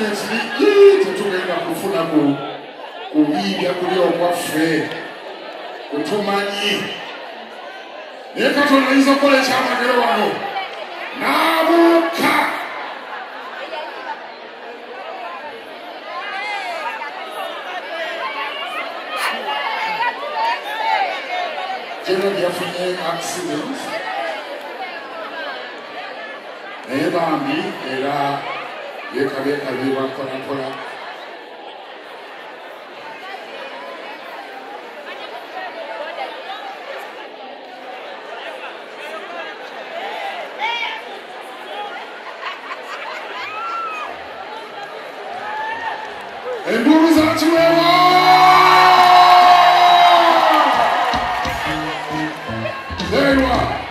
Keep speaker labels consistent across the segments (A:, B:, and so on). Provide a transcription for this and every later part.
A: confidence tetugenda kufuna kubiibya kuli okwaffe wetumanyi naye Katonda ayinza okukola ekyamagero wano n'abuuka Gerald yafunye accident naye bambi era yeekabyekabirwa mpolampola enduru zakiwewa there you are.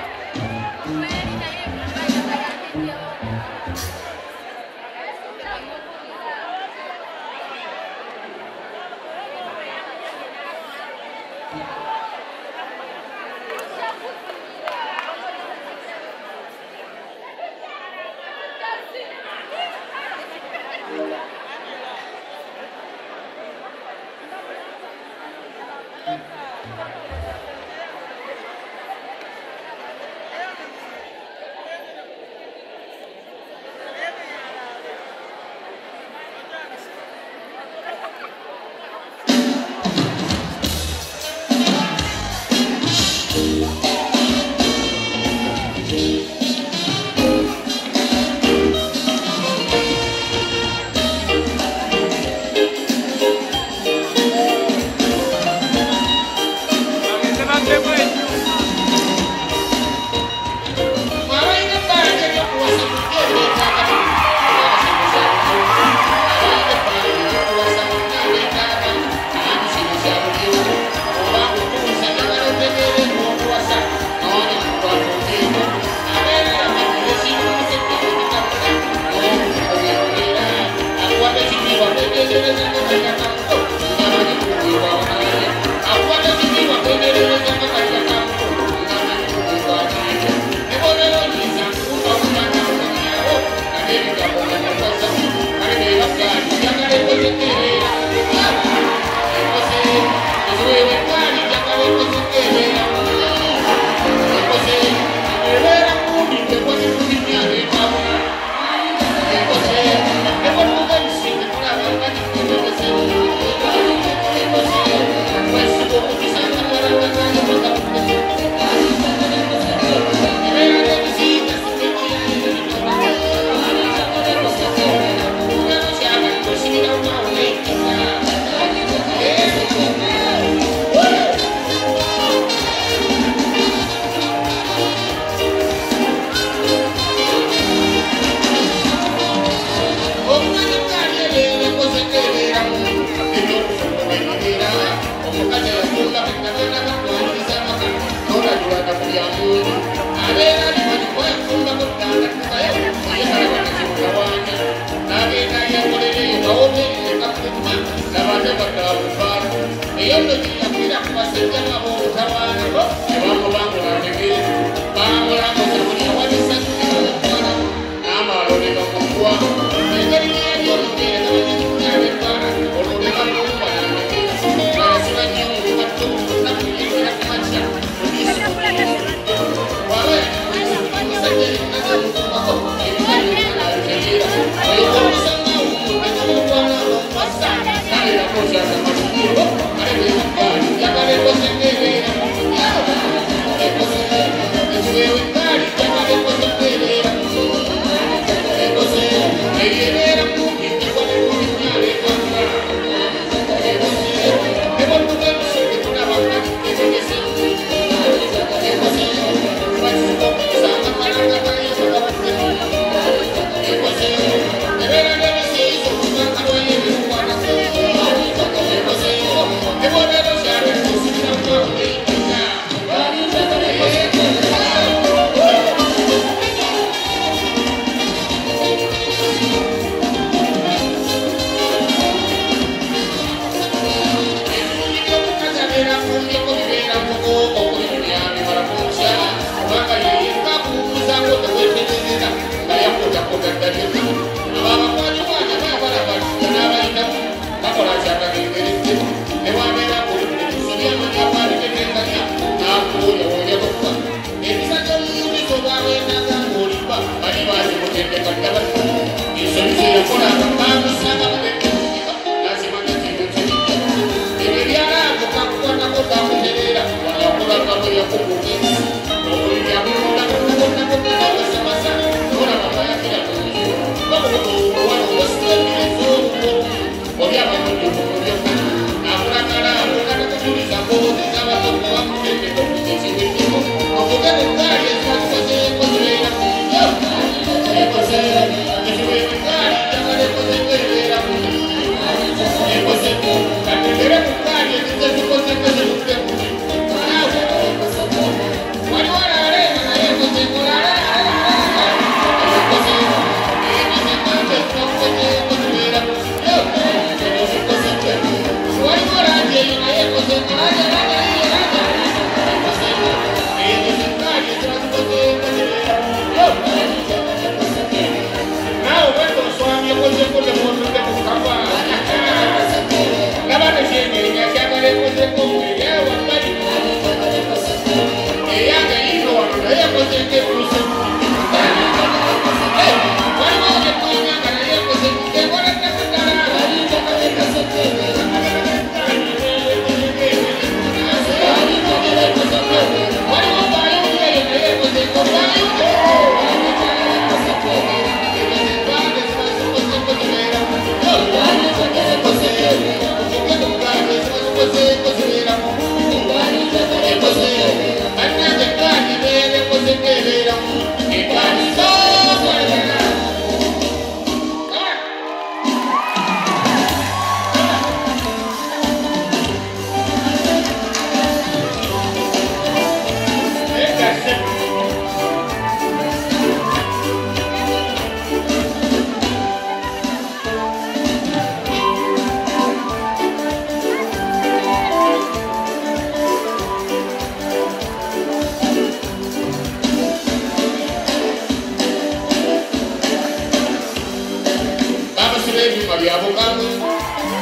A: bamusibebi malyabukamu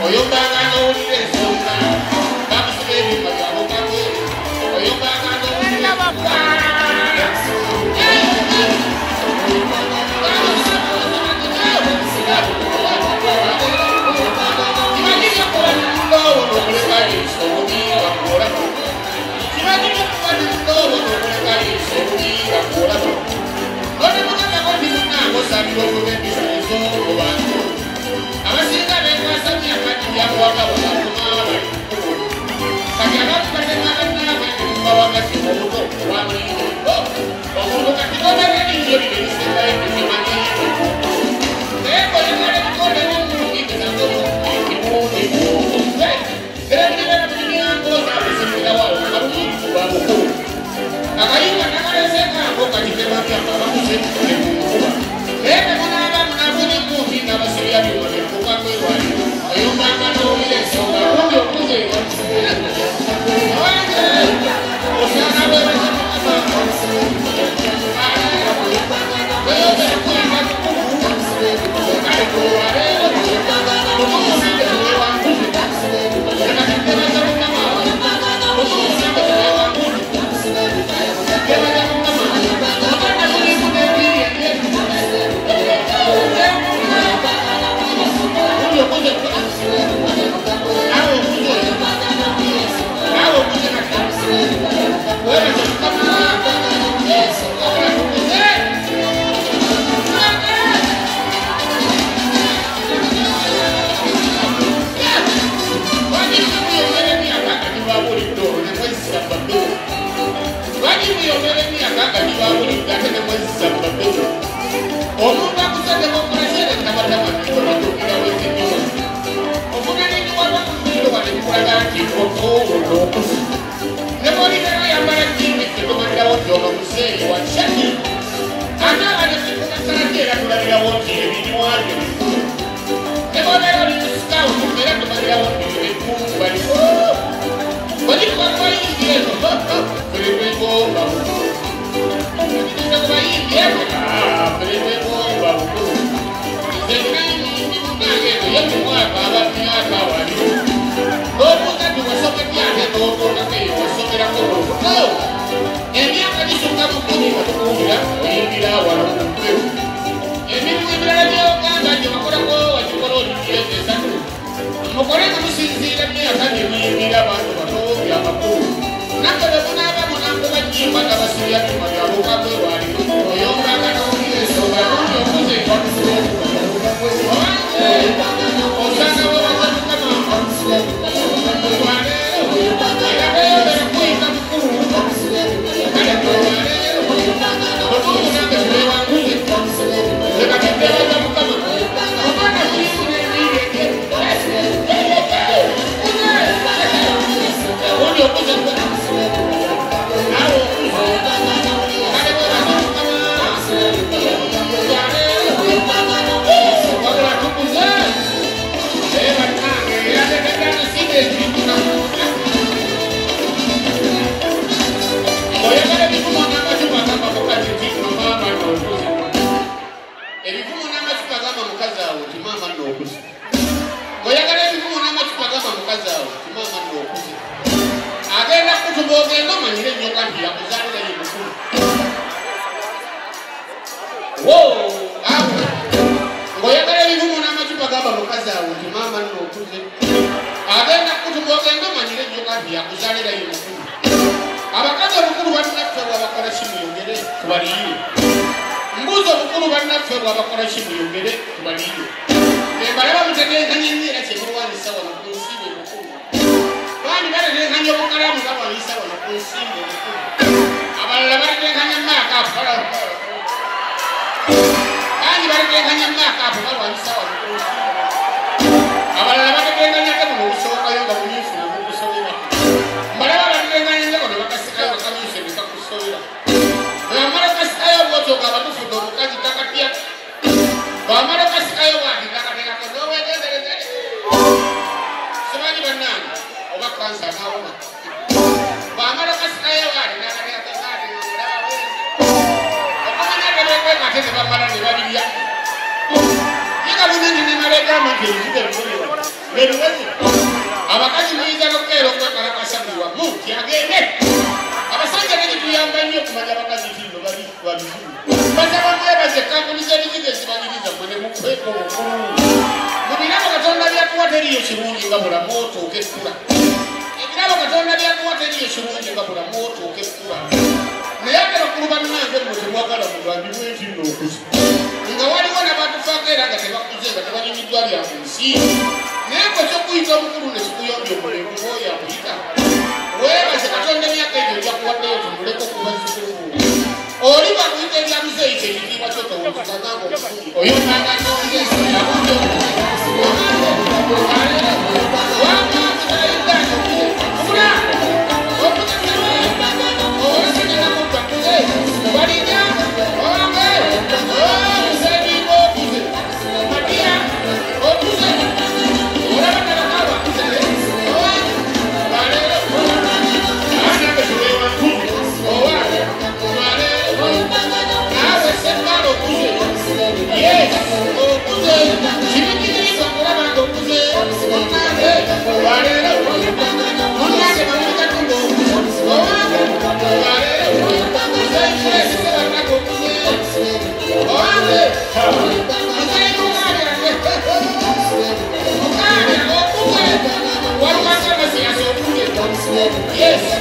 A: oyombanga n'owulira ensonga bamusibebi malyabukamu oyombanga n'owulira
B: Ika bunini ni mare
A: kama kile lero abakazi mwiza lokero kwa kalakasabwa muti agende abasajja n'ekituyamba nnyo okumanya abakazi kino bali basaba mwebaze kampuni z'ebizige zibanyiriza mwene mukweko mu birabo katonda byakuwa teriyo kirungi nga bulamu otooka ekkula ebirabo katonda byakuwa teriyo kirungi nga bulamu otooka ekkula naye ate bakulu bannange mwe temwagala mugambibwe nti nno okuzi nga waliwo n'abatufaako era nga tebakuze nga tebanyumiddwa bya mu nsi naye kwe kyokuyita omukulu ne kikuyambya omulembe oyo akuyita weebaze katonda emyaka egyo gyakuwaddeyo tumuleko okuba zikulumu oli bakuyita ebyamuze ekyo ekitiibwa kyotowulizaganga omukugi oyo nangatongesoyabujo yes,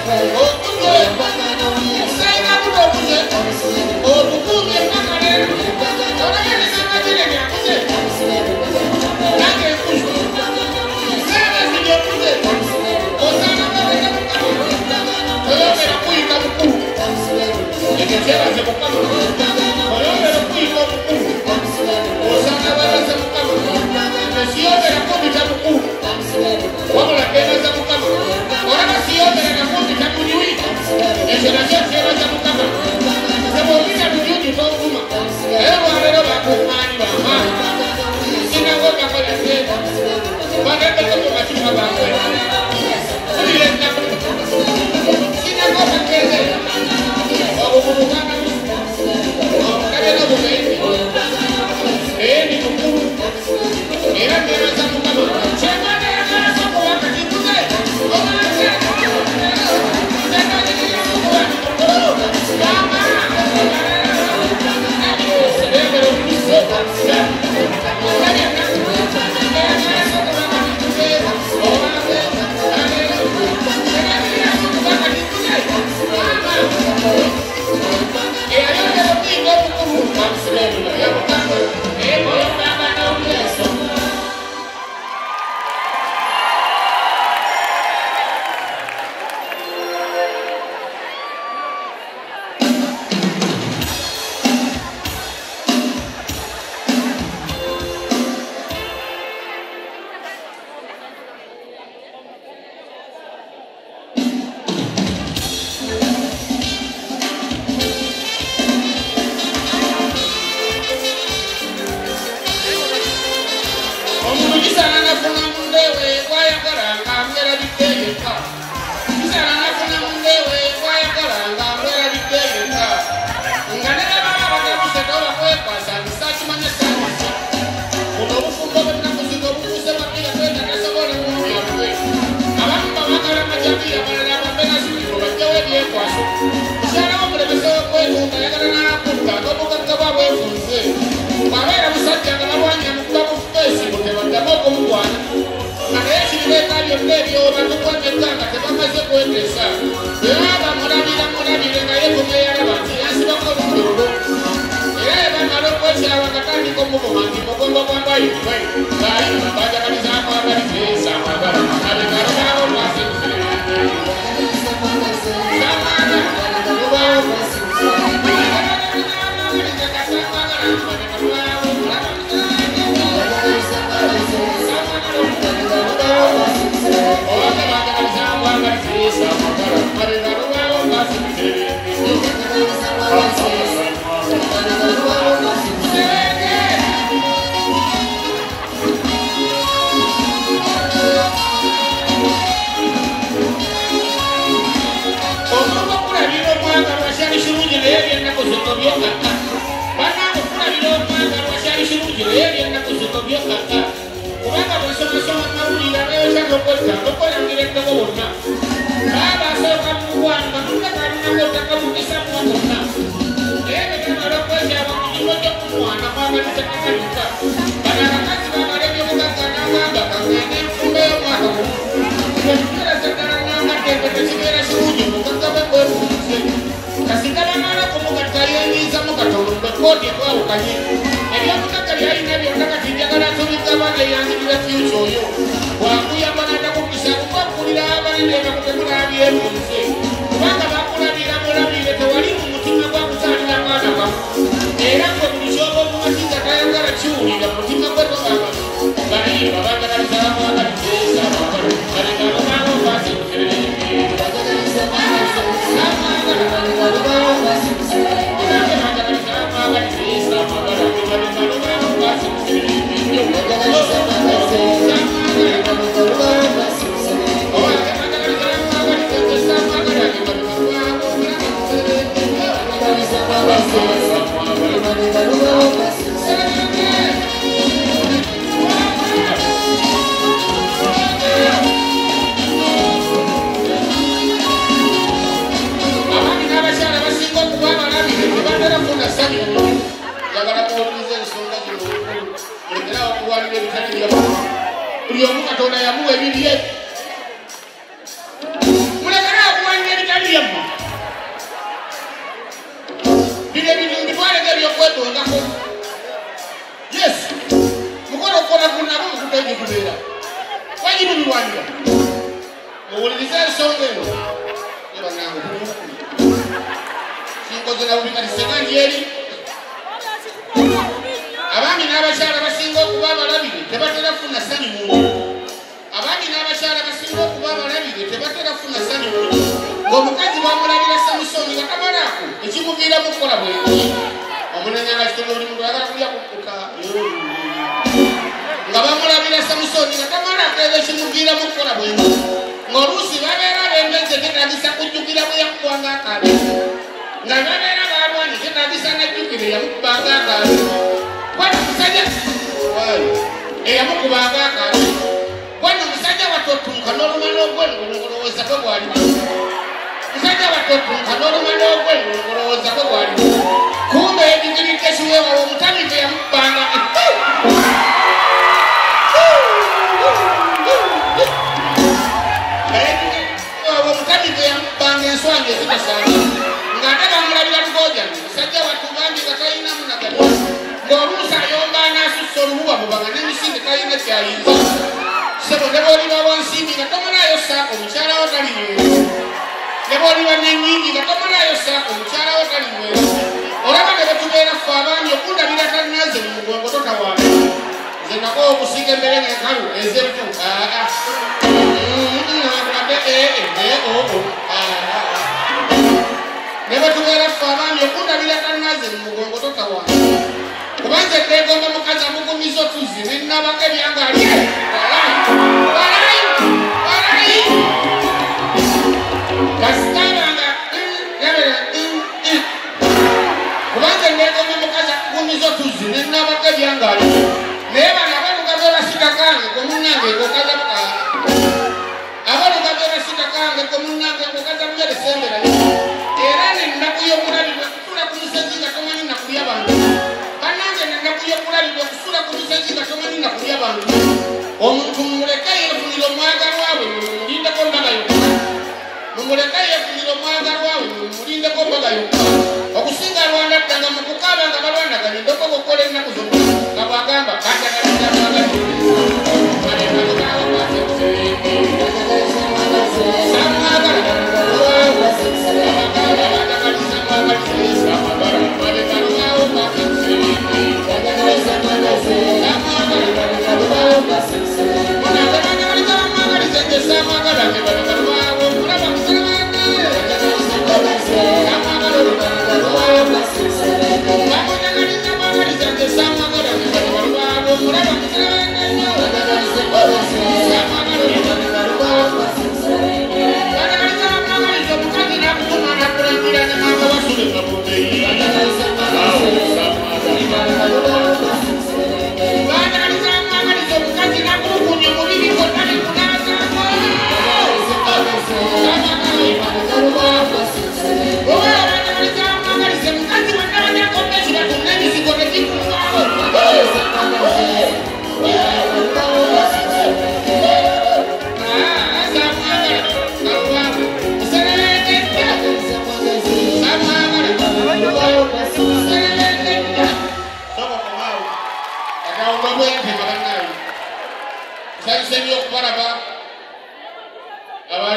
A: Sanseni okubalaba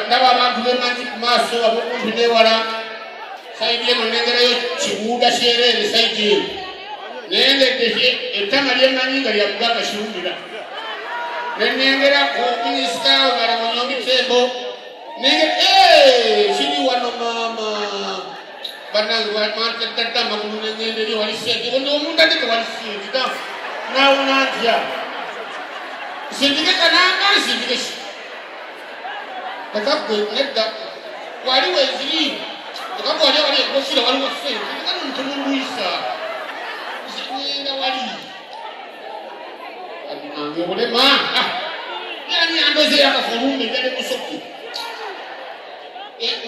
A: ndaba abantu bemanyi ku maaso abokumpi newala saidi eno nengerayo kibuuga kyereere saidi eno neyendedde ettama lyemanyi nga lya Buganda Kirumbira nenengera ku minisita omala Munyombitembo kiri wano maama bannange bantadde amagulu nengenda eri wali sente omuntu adeke wali sente nawona ntya sindike kananga sindike ki kakagwe nedda wali weziri kakagwe wali wali ekosira waliwo sente kano ntumulwisa ngenda wali nange obulema yani andoze yakafulumbe njale musoki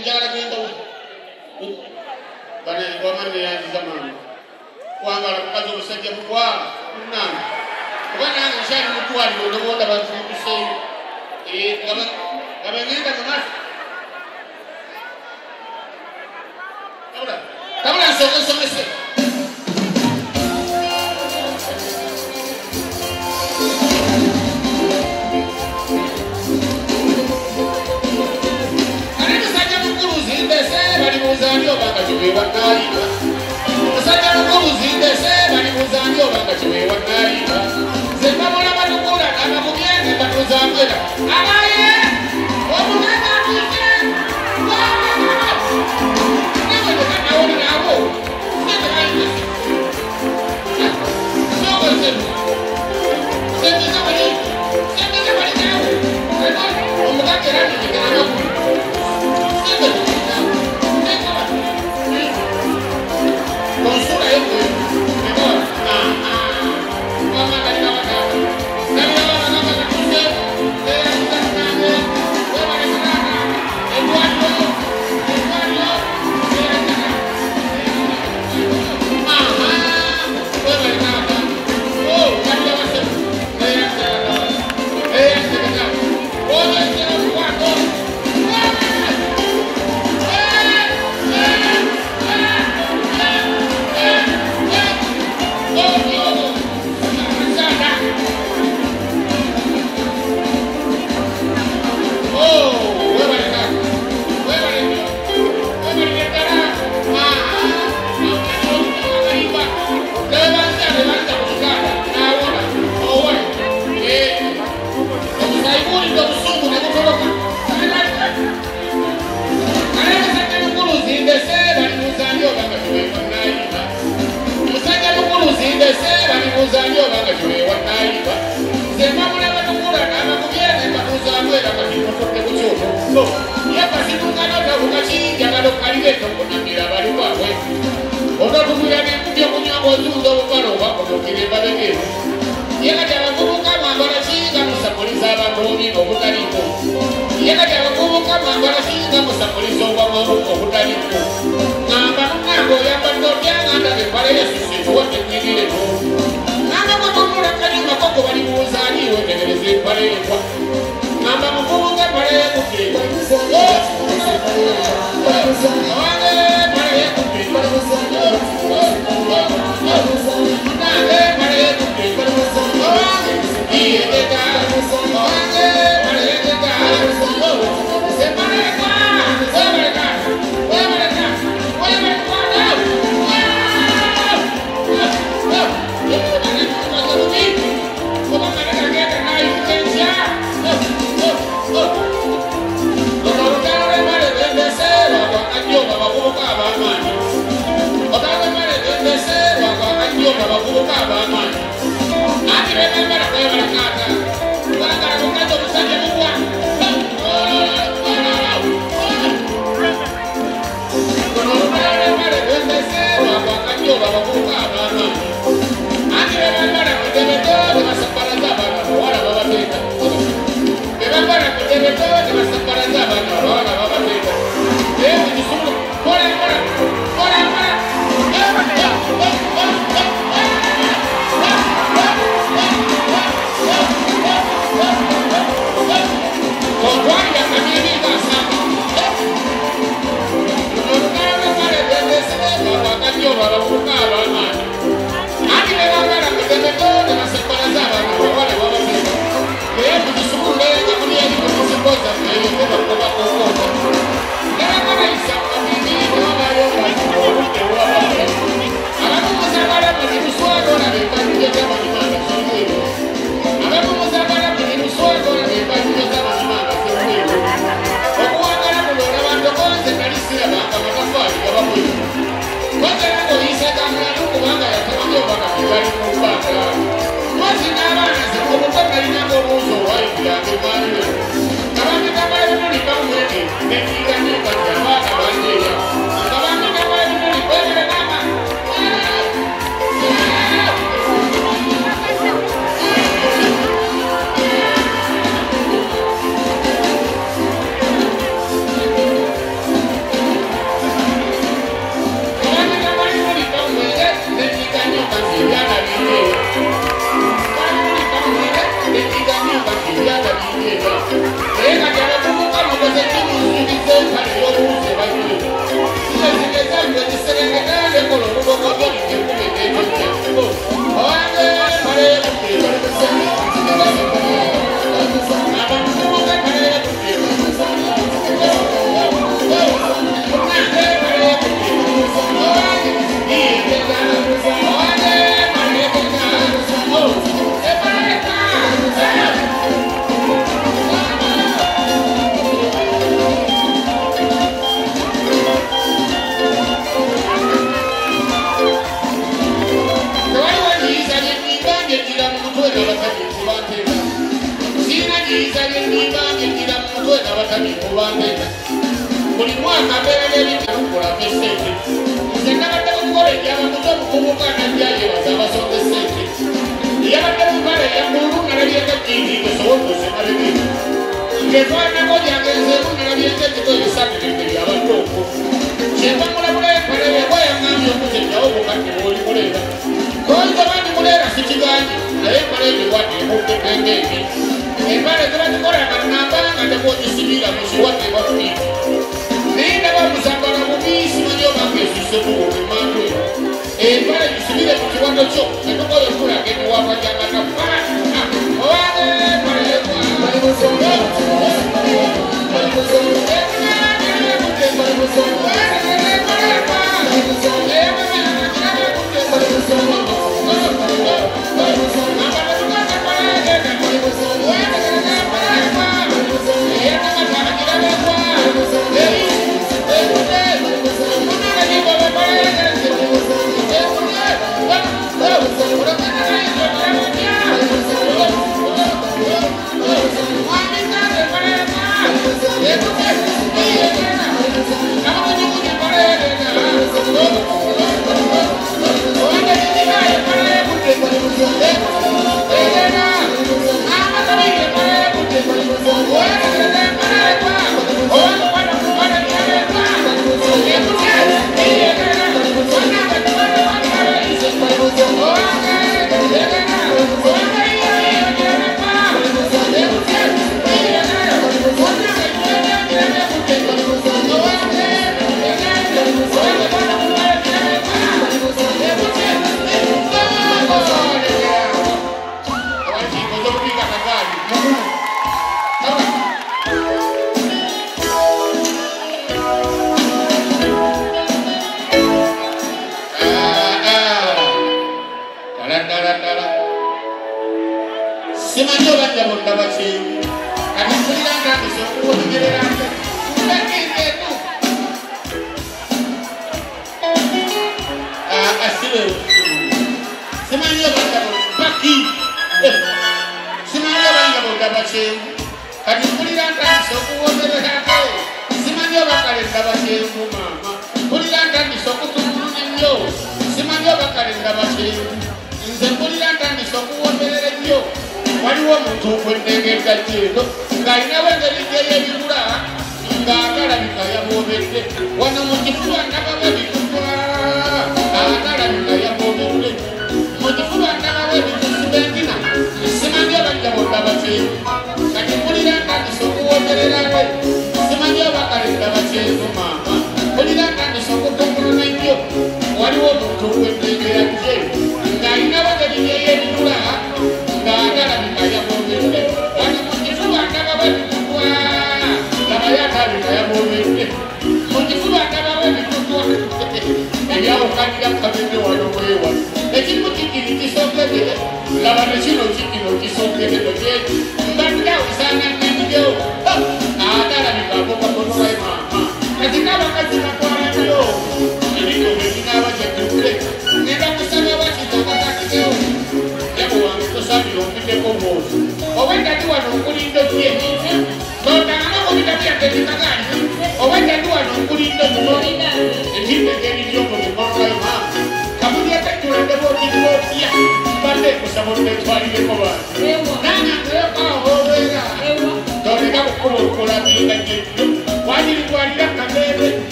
A: njala genda we bana ngomane yanziza mama kwambala mukazi omusajja mukwa nange kuba nange nkyali mutwaliro nobonda bantukuseyo nga bagenda mumaaso tabula nsomese ate musajja mukulu zindese balibuuzani obanga kyeweewanaaliba musajja mukulu zindese balibuuzani obanga kyeweewanaaliba zembabula batukula abakubyenge batuzambera abaye omugenda atuse nawulirawo omuganda era nigegeramakulu onsulayo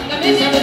B: Kamene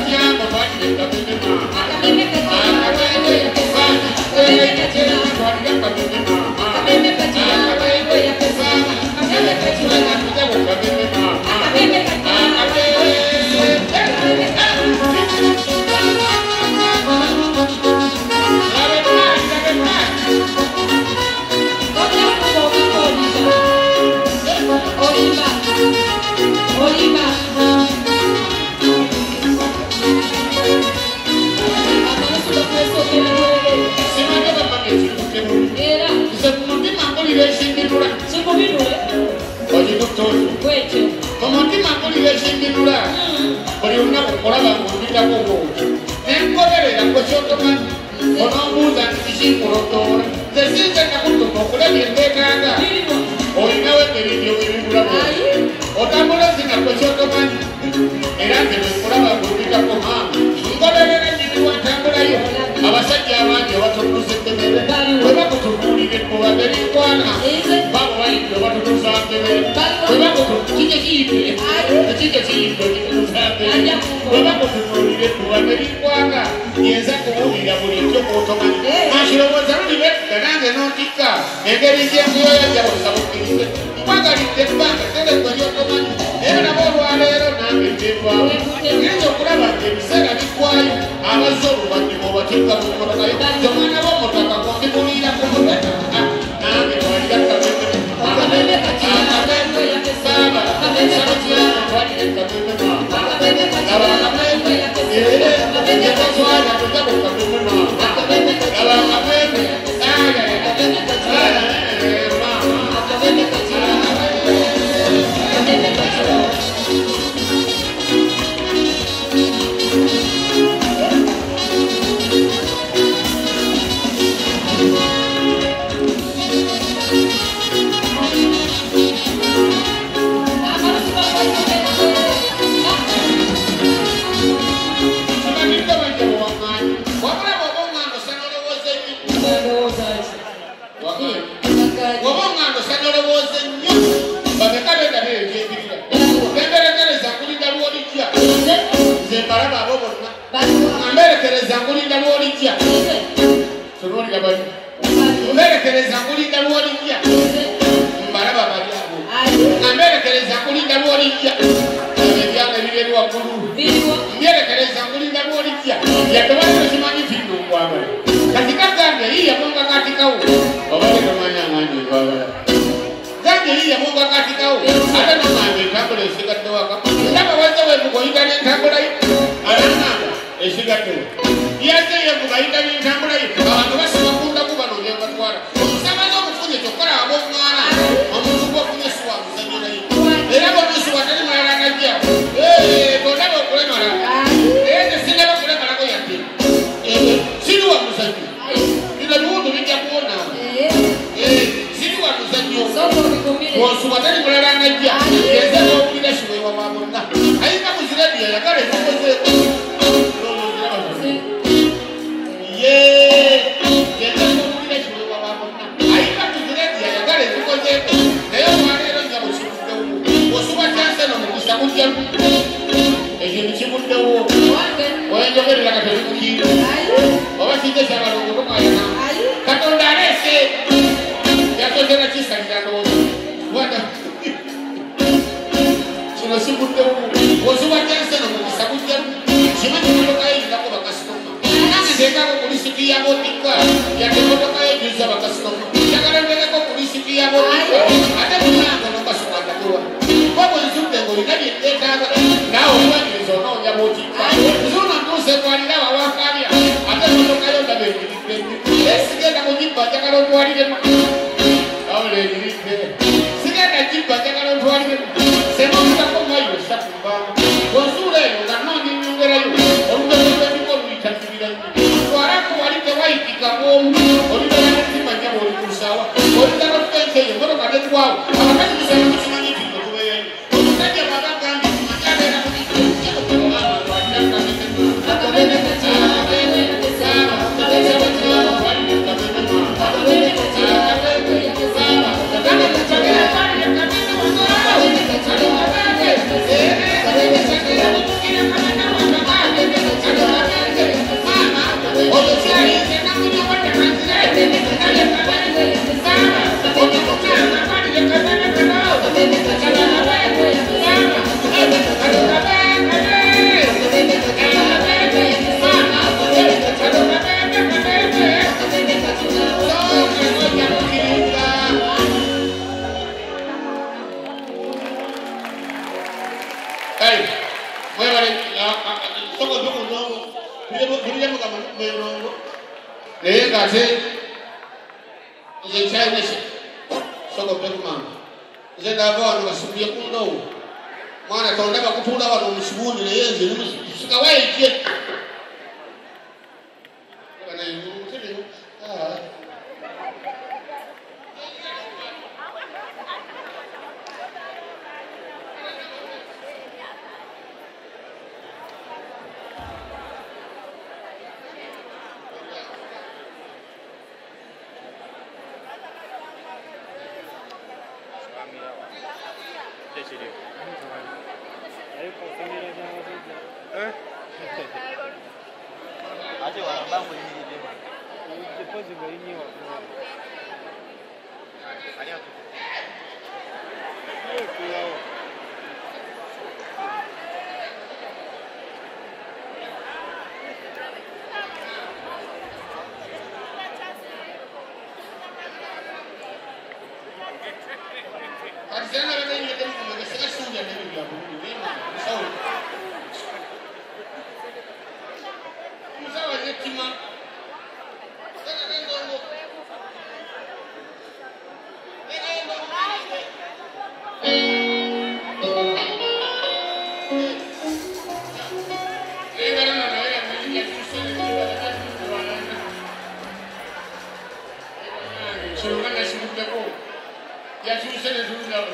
B: Wow.
A: Soko ndo kunongo. Buli mu kama mbero. Lenga je. Ye chai nese. Soko pe kumanga. Ze ndava wanu basubiye kuno. Mwana tonda bakutula wanu musibuni leyenze musika waike. Bana yuru tele.
B: 아직 왕방구 있는데 depois de ganhar 아니야
A: Arzena la tengo que como que se la suya de mi lado. Saúl. Usaba de tima. Está ganando algo. Ya si usted es un lado,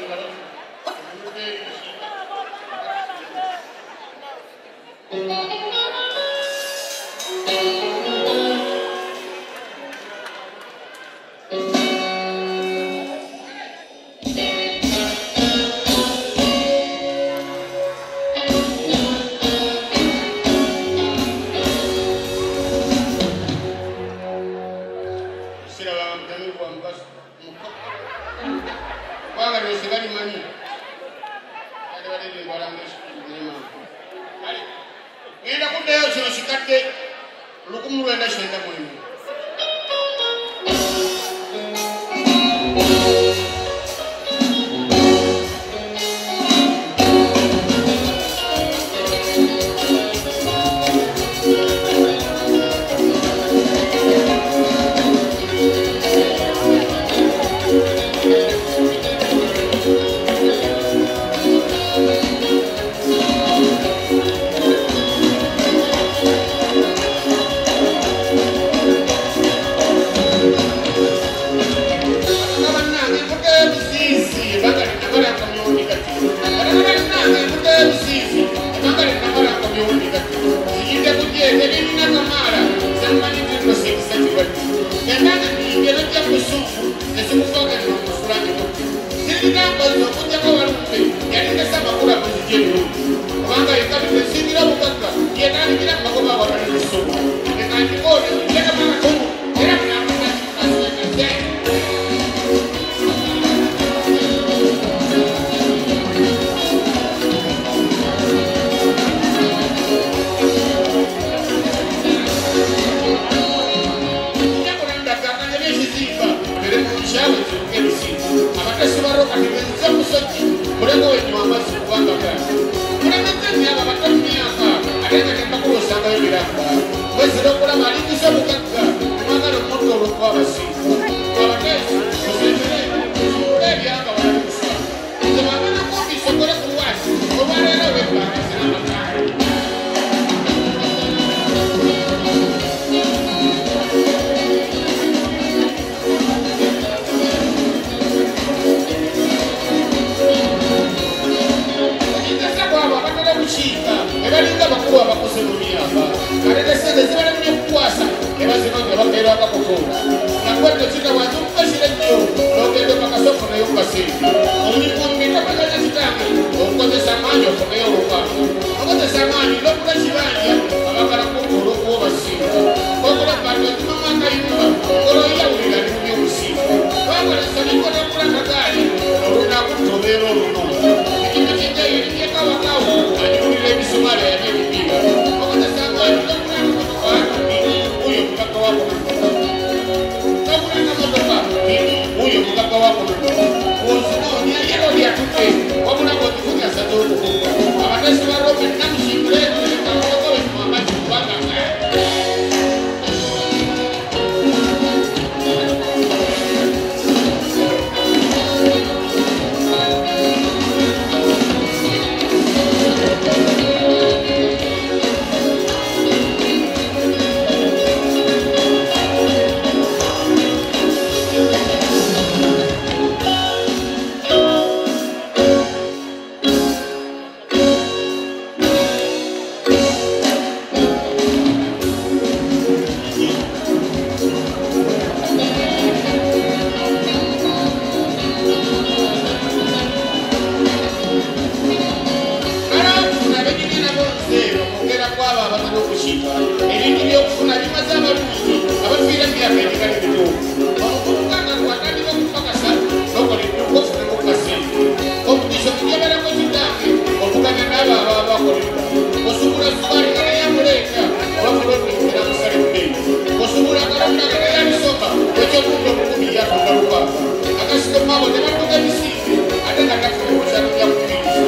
A: okukiika ebintu byokufuna bimaze abalungi abafiira emyaka egikali mituufu omukukanga gwatandika okupakasa nokola edduka ofunemu kasente kompetisi okujabalako kitange okuganya n'abo ababa bakolerwa osubula sukaali ganayamuleeta obakulotera musale mubeni osubula kalonda ganayabisoka ekyokuta omukumi yatungalukanga akasitomaabo nebatuga ebisimbe ate nga tafuna omusalo byakukiriza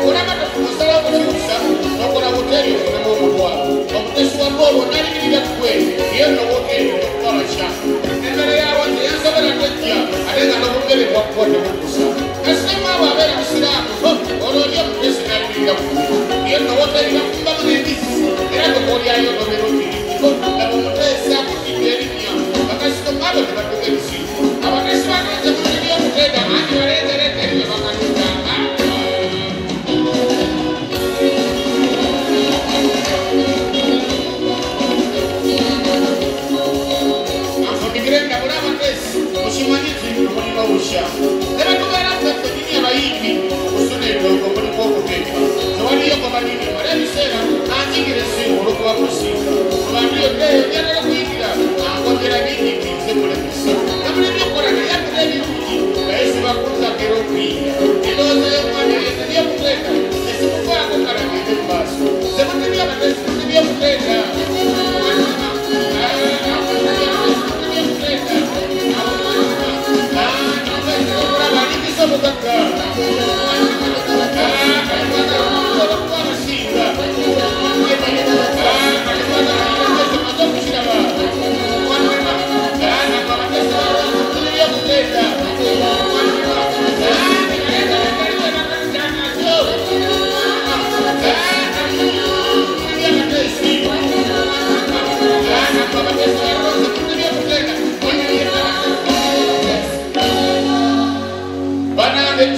A: olaba tokumusala okukyusa nokola hoteri ofunemu omutwalo omutesi wa boolo nalimirira kukwere iyo noboteri okutwala kya emmere yawo teyansobola tejja ate nga nobugere bwakuwa tebukusa kasitomaabo abeera musiraamu olwoli omutesi nalimirira kukwere iyo noboteri bakumbamu n'embisi era tokolyayo nobera okiritiko aba omutesi akutidde erinnya bakasitomaabo tebatuga ebisimbe abakasi bagenze mulimi omuteeda anti baleetereeteri we bakatugamba anfudigirenda buli abatesi mukimanyi nti mulina obusya nebatubeera kwenyini abayimbi okusuna endongo muliko okuteeka tewaliyo kobalini mala ebiseera anjigire esimu olwokuba kusinga abandiyoddeeyo njagala okuyingira angogera binyikize mulemesa namulimi okukola neyakula ebirungi naye sibakunzakera okuyinga endowooza y'omwana yetali okuteeka esimuvaako kala ngende mu maaso semutemi abatesi mutemi okuteeka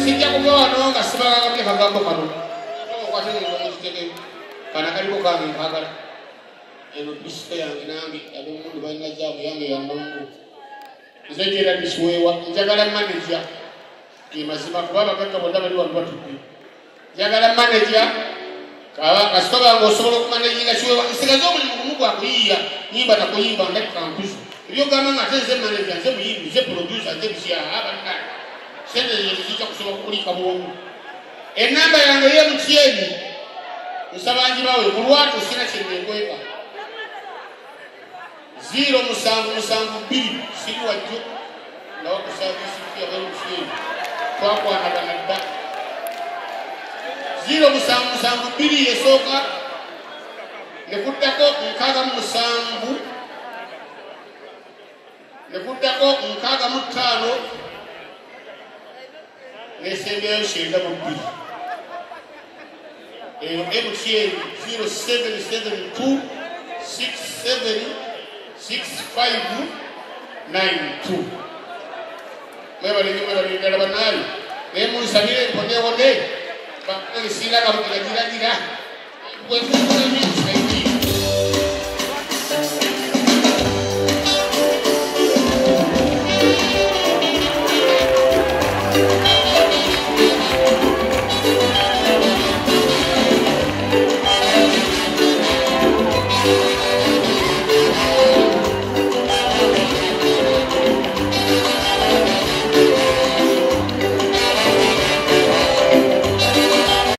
A: sijja kugawana nga sibagambye kagambo kano okwatengomuzitege kana kaliko kange nkagala eno bisika yange nange abomundu balina jaabu yange yandongo nze gyera bisiweewa njagala maneja emazima kuba abagagga bonna bali wano batudde njagala maneja kasita bange osobola okumanejinga kiweewa nsigaze omulimu gumu gwakuyiiya nyimba nakuyimba ndatikankuzu ebyogamba nga ate nze maneja nze muyimbi nze produsa nze bisyaha abanaa sente zizija kusobola kukulika bwongo enamba yange yemutyeni nsabangi bawe mulwatu sina kyenenkweka 07772 siri wajjo nawakusabisikia balukyeni twakwanagana dda 07772 esooka nekuddako 67 nekuddako 65 nesembeyo 92 eyo MTN 0772 676592 mwebalengala banaali naye munsabire mpone bakisiraga mukiragiragira bwefuuka eminsi